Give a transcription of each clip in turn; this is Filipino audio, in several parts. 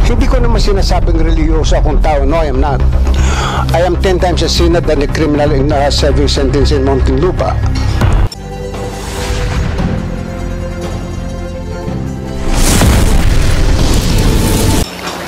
Hindi ko naman sinasabing religyoso akong tao. No, I am not. I am 10 times a sinner than a criminal in serving sentence in Muntinlupa.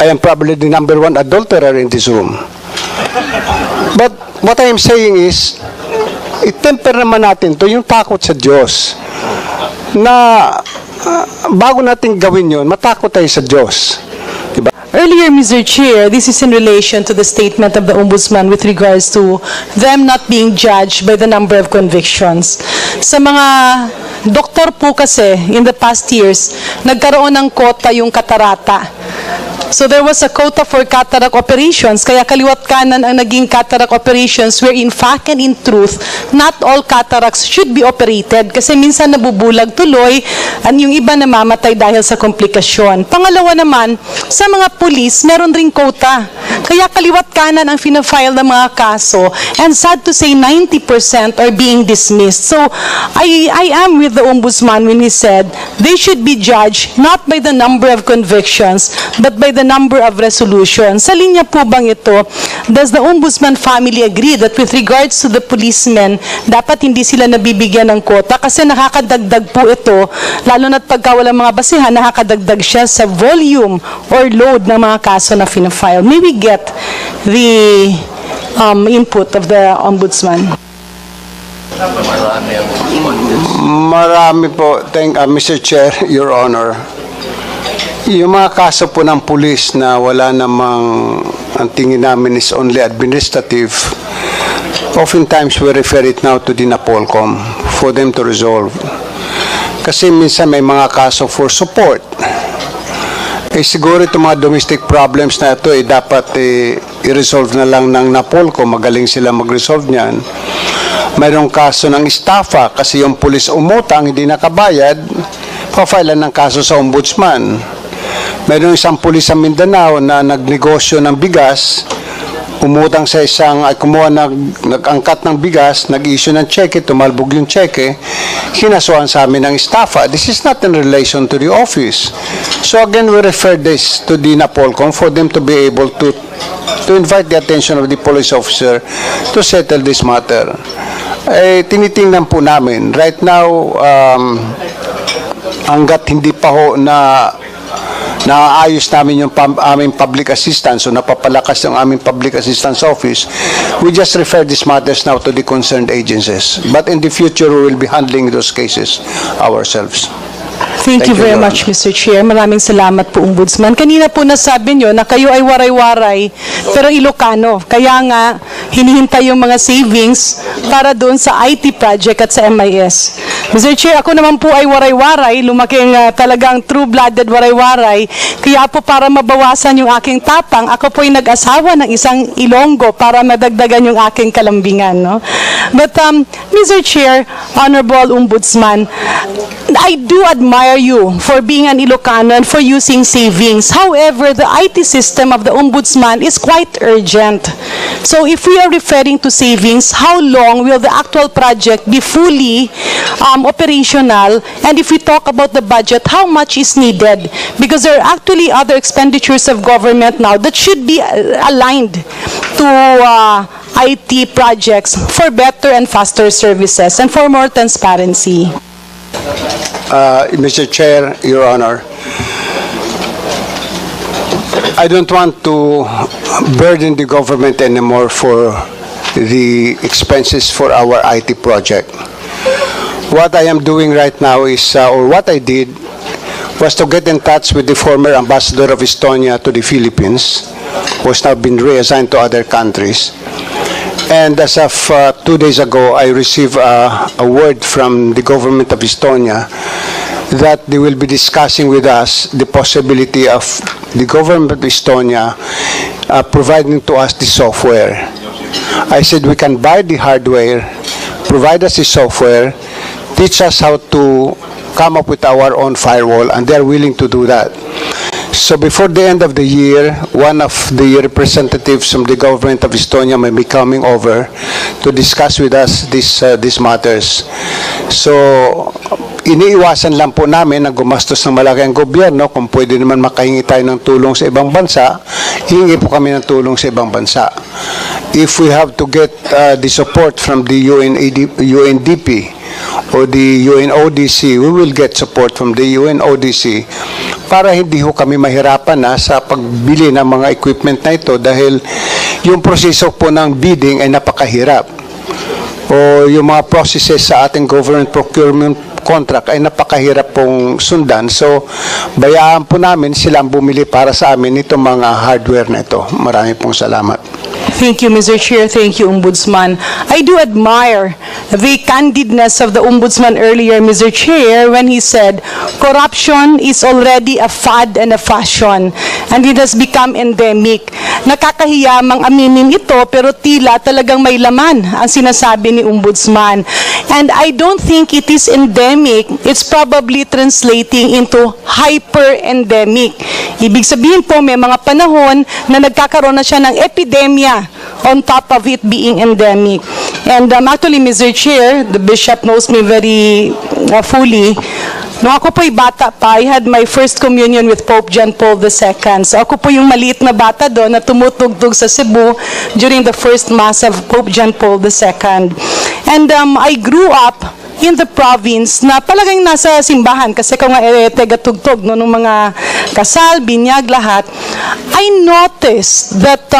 I am probably the #1 adulterer in this room. But what I am saying is, itemper naman natin to yung takot sa Diyos. Na bago natin gawin yun, matakot tayo sa Diyos. Diba? Earlier, Mr. Chair, this is in relation to the statement of the Ombudsman with regards to them not being judged by the number of convictions. Sa mga doktor po kasi, in the past years, nagkaroon ng quota yung katarata. So there was a quota for cataract operations, kaya kaliwat kanan ang naging cataract operations where in fact and in truth, not all cataracts should be operated kasi minsan nabubulag tuloy at yung iba namamatay dahil sa komplikasyon. Pangalawa naman, sa mga pulis, meron ring quota. Kaya kaliwat kanan ang fina-file ng mga kaso and sad to say 90% are being dismissed. So I am with the Ombudsman when he said they should be judged not by the number of convictions but by the number of resolutions. Sa linya po bang ito, does the Ombudsman family agree that with regards to the policemen, dapat hindi sila nabibigyan ng quota kasi nakakadagdag po ito, lalo na't pagka walang mga basihan, nakakadagdag siya sa volume or load ng mga kaso na fina-file. May we get the input of the Ombudsman? Marami po. Mr. Chair, Your Honor. Yung mga kaso po ng pulis na wala namang, ang tingin namin is only administrative, oftentimes we refer it now to the NAPOLCOM for them to resolve. Kasi minsan may mga kaso for support. Siguro itong mga domestic problems na ito, dapat i-resolve na lang ng NAPOLCOM, magaling sila mag-resolve niyan. Mayroong kaso ng estafa kasi yung pulis umutang, hindi nakabayad, pa-file ng kaso sa Ombudsman. Mayroong isang pulis sa Mindanao na nagnegosyo ng bigas, umutang sa isang, nag-angkat ng bigas, nag-issue ng cheque, tumalbog yung cheque, kinasuhan sa amin ng estafa. This is not in relation to the office. So again, we refer this to the NAPOLCOM for them to be able to invite the attention of the police officer to settle this matter. Tinitingnan po namin. Right now, hanggat hindi pa ho na naayos namin yung aming public assistance o napapalakas yung aming public assistance office, we just refer these matters now to the concerned agencies. But in the future, we will be handling those cases ourselves. Thank you very much, Mr. Chair. Maraming salamat po, Ombudsman. Kanina po nasabi nyo na kayo ay waray-waray, pero Ilocano. Kaya nga, hinihintay yung mga savings para doon sa IT project at sa MIS. Mr. Chair, ako naman po ay waray-waray, lumaking talagang true-blooded waray-waray. Kaya po para mabawasan yung aking tapang, ako po ay nag-asawa ng isang Ilonggo para madagdagan yung aking kalambingan. No? But, Mr. Chair, Honorable Ombudsman, I do admire you for being an Ilocano and for using savings. However, the IT system of the Ombudsman is quite urgent. So if we are referring to savings, how long will the actual project be fully operational? And if we talk about the budget, how much is needed? Because there are actually other expenditures of government now that should be aligned to IT projects for better and faster services and for more transparency. Mr. Chair, Your Honor, I don't want to burden the government anymore for the expenses for our IT project. What I am doing right now is, or what I did, was to get in touch with the former ambassador of Estonia to the Philippines, who has now been reassigned to other countries. And as of 2 days ago, I received a word from the government of Estonia that they will be discussing with us the possibility of the government of Estonia providing to us the software. I said we can buy the hardware, provide us the software, teach us how to come up with our own firewall, and they're willing to do that. So before the end of the year, one of the representatives from the government of Estonia may be coming over to discuss with us these matters. So iniiwasan lang po namin na gumastos ng malaki ang gobyerno. Kung pwede naman makahingi tayo ng tulong sa ibang bansa, hingi po kami ng tulong sa ibang bansa. If we have to get the support from the UNDP or the UNODC, we will get support from the UNODC para hindi ho kami mahirapan na sa pagbili ng mga equipment na ito dahil yung proseso po ng bidding ay napakahirap. O yung mga processes sa ating government procurement contract ay napakahirap pong sundan. So, bayaan po namin silang bumili para sa amin itong mga hardware na ito. Marami pong salamat. Thank you, Mr. Chair. Thank you, Ombudsman. I do admire the candidness of the Ombudsman earlier, Mr. Chair, when he said, corruption is already a fad and a fashion, and it has become endemic. Nakakahiyamang aminin ito, pero tila talagang may laman ang sinasabi ni Ombudsman. And I don't think it is endemic. It's probably translating into hyper-endemic. Ibig sabihin po, may mga panahon na nagkakaroon na siya ng epidemya on top of it being endemic. And actually, Mr. Chair, the Bishop knows me very fully. Nung ako po'y bata pa, I had my first communion with Pope John Paul II. So ako po yung maliit na bata doon na tumutugtog sa Cebu during the first Mass of Pope John Paul II. And I grew up in the province na talagang nasa simbahan kasi kung taga-tugtog no, nung mga kasal, binyag, lahat. I noticed that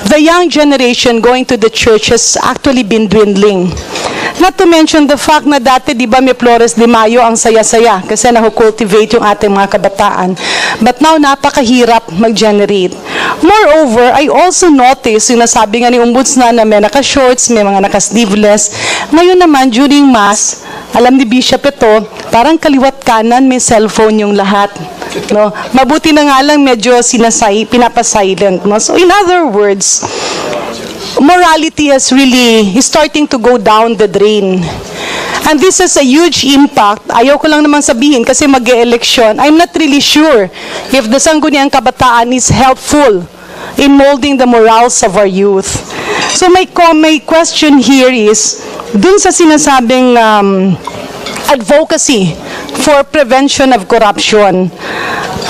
the young generation going to the church has actually been dwindling. Not to mention the fact na dati, di ba, may Flores de Mayo ang saya-saya kasi nakukultivate yung ating mga kabataan. But now, napakahirap mag-generate. Moreover, I also noticed, yung nasabi nga ni Ombudsman na may naka-shorts, may mga naka-sleeveless. Ngayon naman, during Mass, alam ni Bishop ito, parang kaliwat kanan, may cellphone yung lahat. No? Mabuti na nga lang medyo pinapasilent. No? So in other words, morality is starting to go down the drain. And this has a huge impact. Ayaw ko lang naman sabihin kasi mag-e-election. I'm not really sure if the Sangguniang Kabataan is helpful in molding the morals of our youth. So my question here is, dun sa sinasabing advocacy for prevention of corruption,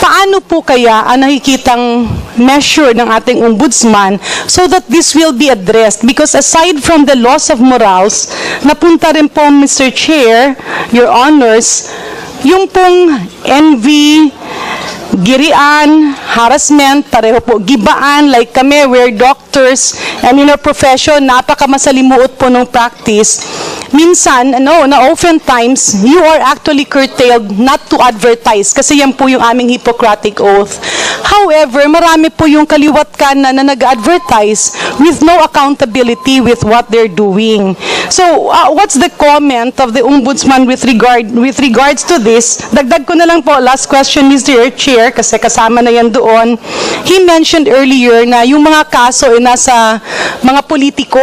paano po kaya ang nakikitang measure ng ating ombudsman so that this will be addressed? Because aside from the loss of morals, napunta rin po, Mr. Chair, Your Honors, yung pong envy, girian, harassment, pareho po, gibaan, like kami, we're doctors, and in our profession, napakamasalimuot po ng practice. Minsan, na oftentimes, you are actually curtailed not to advertise, kasi yan po yung aming Hippocratic Oath. However, marami po yung kaliwat kanan na nag-advertise with no accountability with what they're doing. So, what's the comment of the Ombudsman with regards to this? Dagdag ko na lang po, last question, Mr. Chair, kasi kasama na yan doon. He mentioned earlier na yung mga kaso ay nasa mga politiko.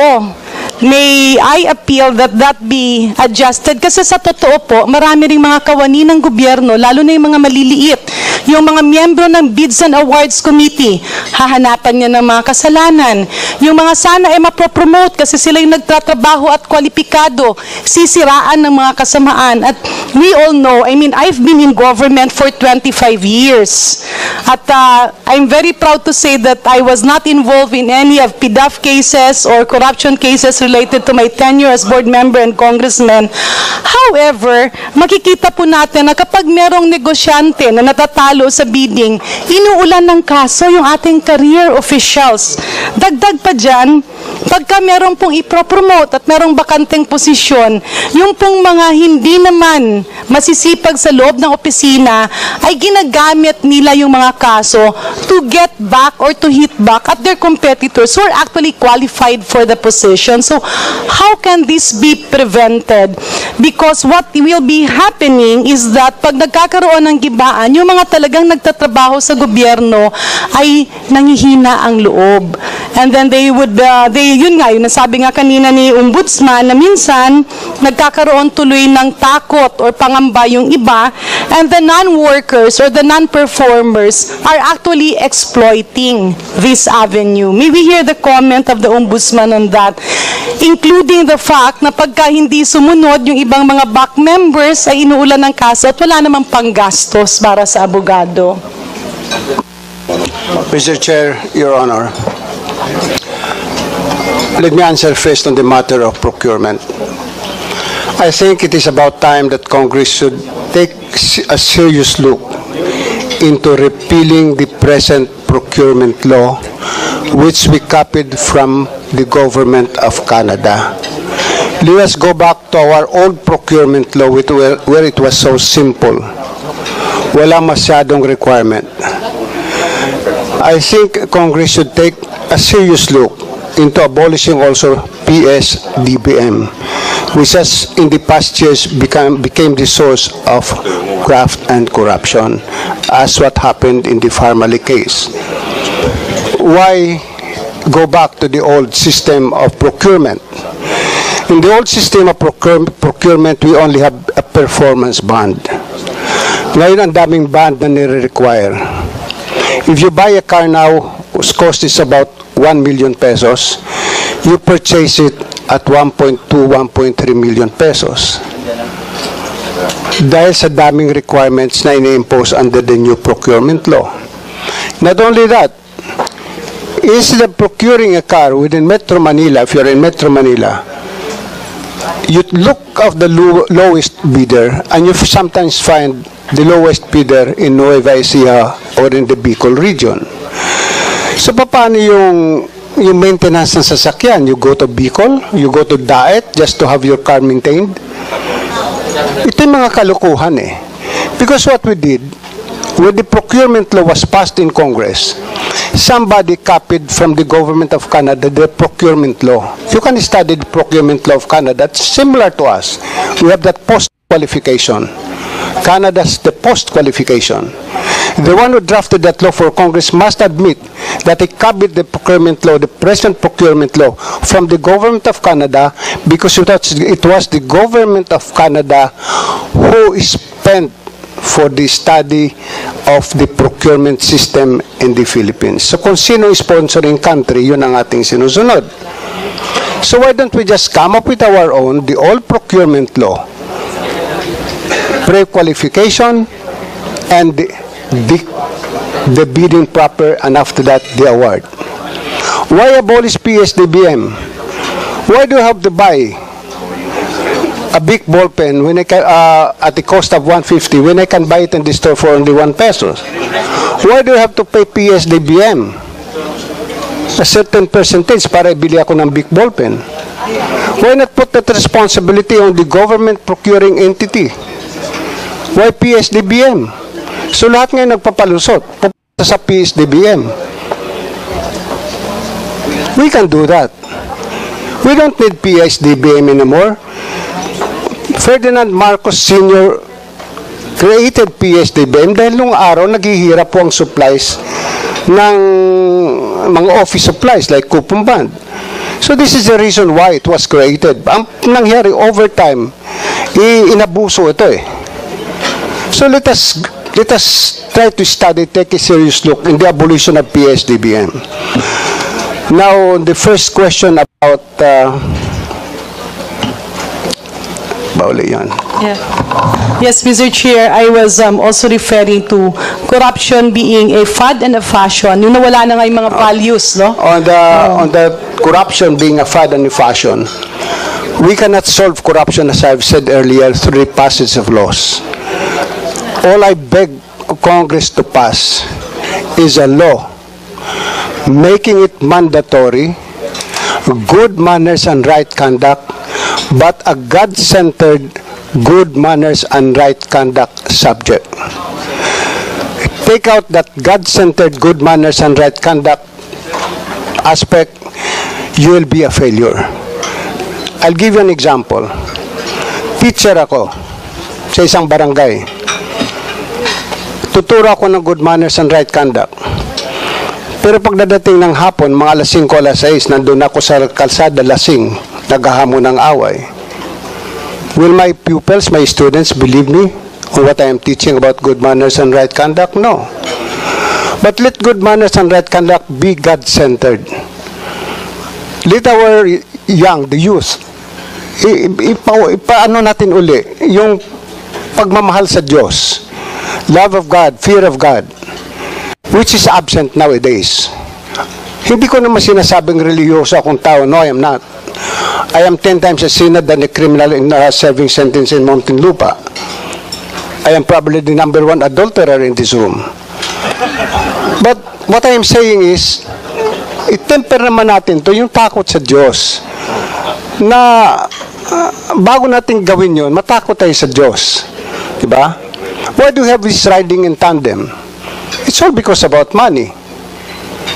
May I appeal that be adjusted? Kasi sa totoo po, marami ring mga kawani ng gobyerno, lalo na yung mga maliliit, yung mga miyembro ng Bids and Awards Committee, hahanapan niya ng mga kasalanan. Yung mga sana ay mapropromote kasi sila yung nagtatrabaho at kwalipikado, sisiraan ng mga kasamaan. At we all know, I mean, I've been in government for 25 years. At I'm very proud to say that I was not involved in any of PDAF cases or corruption cases related to my tenure as board member and congressman. However, makikita po natin na kapag merong negosyante na natatalo sa bidding, inuulan ng kaso yung ating career officials. Dagdag pa dyan, pagka merong pong ipropromote at merong bakanteng posisyon, yung pong mga hindi naman masisipag sa loob ng opisina, ay ginagamit nila yung mga kaso to get back or to hit back at their competitors who are actually qualified for the position. So, how can this be prevented? Because what will be happening is that pag nagkakaroon ng gibaan, yung mga talagang nagtatrabaho sa gobyerno ay nangihina ang loob. And then yun nga, yung nasabi nga kanina ni Ombudsman na minsan nagkakaroon tuloy ng takot or pangamba yung iba, and the non-workers or the non-performers are actually exploiting this avenue. May we hear the comment of the Ombudsman on that? including the fact na pagka hindi sumunod yung ibang mga back members ay inuulan ng kaso at wala namang panggastos para sa abogado. Mr. Chair, Your Honor, let me answer first on the matter of procurement. I think it is about time that Congress should take a serious look into repealing the present procurement law, which we copied from the government of Canada. Let us go back to our old procurement law where it was so simple. Wala masyadong requirement. I think Congress should take a serious look into abolishing also PS-DBM, which has in the past years became the source of graft and corruption, as what happened in the Farmally case. Why go back to the old system of procurement? In the old system of procurement, we only have a performance bond. Ngayon, ang daming bond na nire-require. If you buy a car now, whose cost is about 1 million pesos, you purchase it at 1.2, 1.3 million pesos. Dahil sa daming requirements na ini-impose under the new procurement law. Not only that, instead of procuring a car within Metro Manila, if you're in Metro Manila, you look of the lowest bidder and you sometimes find the lowest bidder in Nueva Ecija or in the Bicol region. So paano yung maintenance ng sasakyan? You go to Bicol, you go to Daet just to have your car maintained? Ito yung mga kalukuhan eh. Because what we did, when the procurement law was passed in Congress, somebody copied from the government of Canada the procurement law. You can study the procurement law of Canada. It's similar to us. We have that post-qualification. Canada's the post-qualification. The one who drafted that law for Congress must admit that he copied the procurement law, the present procurement law, from the government of Canada because it was the government of Canada who spent for the study of the procurement system in the Philippines. So kung sino sponsoring country, yun ang ating sinusunod. So why don't we just come up with our own, the old procurement law, pre-qualification, and the bidding proper, and after that, the award. Why abolish PSDBM? Why do you have to buy a big ball pen when I can, at the cost of 150 when I can buy it in the store for only 1 peso? Why do you have to pay PSDBM? A certain percentage para ibili ako ng big ball pen. Why not put that responsibility on the government procuring entity? Why PSDBM? So lahat ngayon nagpapalusot, pupunta sa PSDBM. We can do that. We don't need PSDBM anymore. Ferdinand Marcos Sr. created PSDBM dahil nung araw naghihirap po ang supplies ng mga office supplies like coupon band. So this is the reason why it was created. Ang nangyari over time, inabuso ito eh. So let us try to study, take a serious look in the abolition of PSDBM. Now, the first question about Yeah. Yes, Mr. Chair, I was also referring to corruption being a fad and a fashion. Yung nawala na nga yung mga values, no? On the corruption being a fad and a fashion, we cannot solve corruption, as I've said earlier, through the passage of laws. All I beg Congress to pass is a law making it mandatory, good manners and right conduct, but a God-centered good manners and right conduct subject. Take out that God-centered good manners and right conduct aspect, you will be a failure. I'll give you an example. Teacher ako sa isang barangay. Tuturo ako ng good manners and right conduct. Pero pagdadating ng hapon, mga alas 5, alas 6, nandun ako sa kalsada lasing, naghahamon ng away. Will my pupils, my students, believe me on what I am teaching about good manners and right conduct? No. But let good manners and right conduct be God-centered. Let our young, the youth, ipaano natin uli yung pagmamahal sa Diyos, love of God, fear of God, which is absent nowadays. Hindi ko naman sinasabing religyoso akong tao. No, I am not. I am 10 times a sinner than a criminal in serving sentence in Muntinlupa. I am probably the number 1 adulterer in this room. But what I am saying is, itemper naman natin to yung takot sa Diyos. Na bago natin gawin yun, matakot tayo sa Diyos. Diba? Why do we have this riding in tandem? It's all because about money.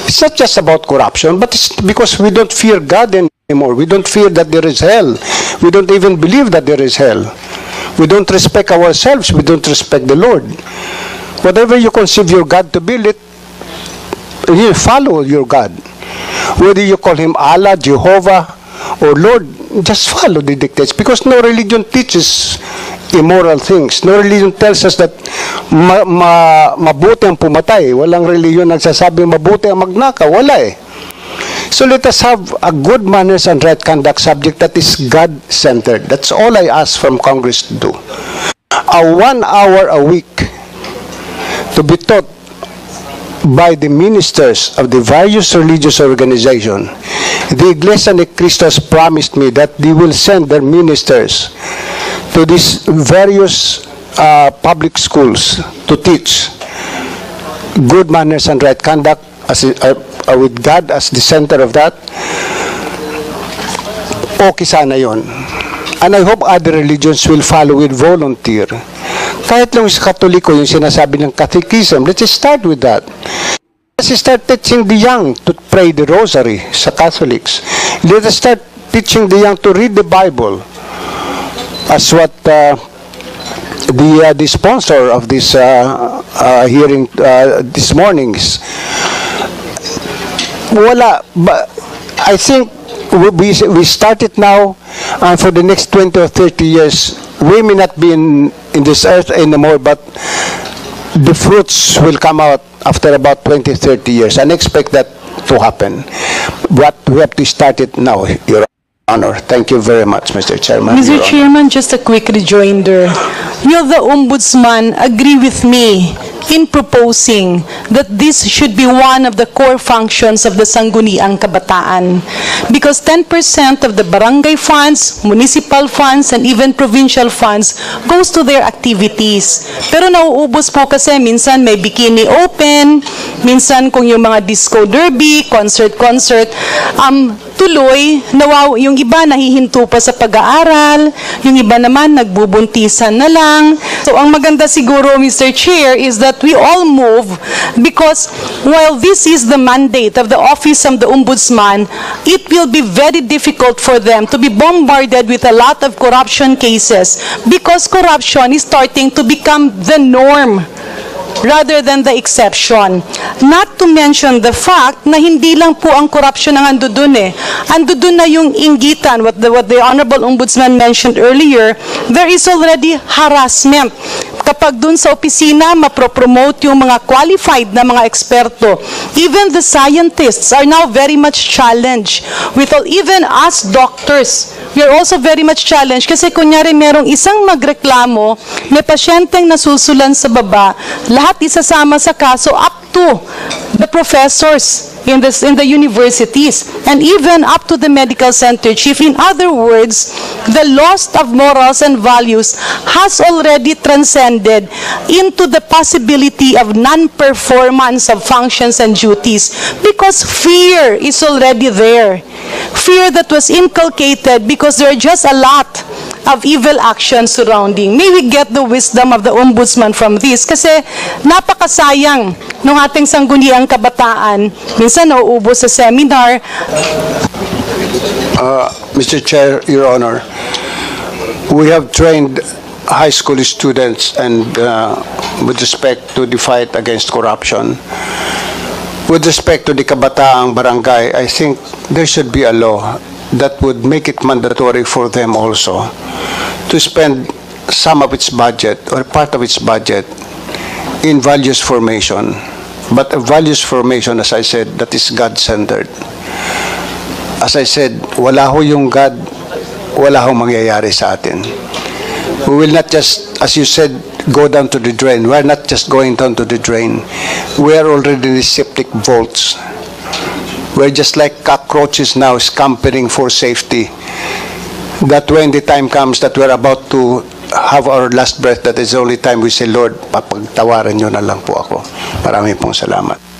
It's not just about corruption, but it's because we don't fear God anymore. We don't fear that there is hell. We don't even believe that there is hell. We don't respect ourselves. We don't respect the Lord. Whatever you conceive your God to be, you follow your God. Whether you call him Allah, Jehovah, or Lord, just follow the dictates. Because no religion teaches immoral things. No religion tells us that mabuti ang pumatay. Walang religion nagsasabi mabuti ang magnakaw. Wala eh. So let us have a good manners and right conduct subject that is God-centered. That's all I ask from Congress to do. A 1 hour a week to be taught by the ministers of the various religious organizations. The Iglesia ni Cristo has promised me that they will send their ministers to these various public schools to teach good manners and right conduct with God as the center of that. Okay sana yun. And I hope other religions will follow with volunteer. Kahit lang sa Katoliko, yung sinasabi ng catechism, let's start with that. Let's start teaching the young to pray the rosary sa Catholics. Let us start teaching the young to read the Bible, as what the sponsor of this hearing this morning is. Wala, but I think we start it now, and for the next 20 or 30 years, we may not be in this earth anymore, but the fruits will come out after about 20, 30 years, and expect that to happen. But we have to start it now, Your Honor. Thank you very much, Mr. Chairman. Mr. Chairman, just a quick rejoinder. You, the Ombudsman, agree with me in proposing that this should be one of the core functions of the Sangguniang Kabataan. Because 10% of the barangay funds, municipal funds, and even provincial funds goes to their activities. Pero nauubos po kasi minsan may bikini open, minsan kung yung mga disco derby, concert, tuloy, yung iba nahihinto pa sa pag-aaral, yung iba naman nagbubuntisan na lang. So ang maganda siguro, Mr. Chair, is that we all move because while this is the mandate of the Office of the Ombudsman, it will be very difficult for them to be bombarded with a lot of corruption cases because corruption is starting to become the norm rather than the exception. Not to mention the fact na hindi lang po ang corruption ang andudun eh. Andudun na yung inggitan, what the Honorable Ombudsman mentioned earlier, there is already harassment. Kapag dun sa opisina, mapropromote yung mga qualified na mga eksperto. Even the scientists are now very much challenged. Even us doctors, we are also very much challenged. Kasi kunyari merong isang magreklamo, may pasyenteng nasusulan sa baba, lahat isasama sa kaso up to the professors in the universities and even up to the medical center chief. In other words, the loss of morals and values has already transcended into the possibility of non-performance of functions and duties because fear is already there. Fear that was inculcated because there are just a lot of evil actions surrounding. May we get the wisdom of the Ombudsman from this kasi napakasayang ng ating sangguniang kabataan. Minsan nauubos sa seminar. Mr. Chair, Your Honor, we have trained high school students and with respect to the fight against corruption. With respect to the kabataang barangay, I think there should be a law that would make it mandatory for them also to spend some of its budget or part of its budget in values formation. But a values formation, as I said, that is God-centered. as I said, wala ho yung God, wala ho mangyayari sa atin. We will not just, as you said, go down to the drain. We're not just going down to the drain. We are already in the septic vaults. We're just like cockroaches now, scampering for safety. That when the time comes that we're about to have our last breath, that is the only time we say, Lord, papagtawaran nyo na lang po ako. Maraming pong salamat.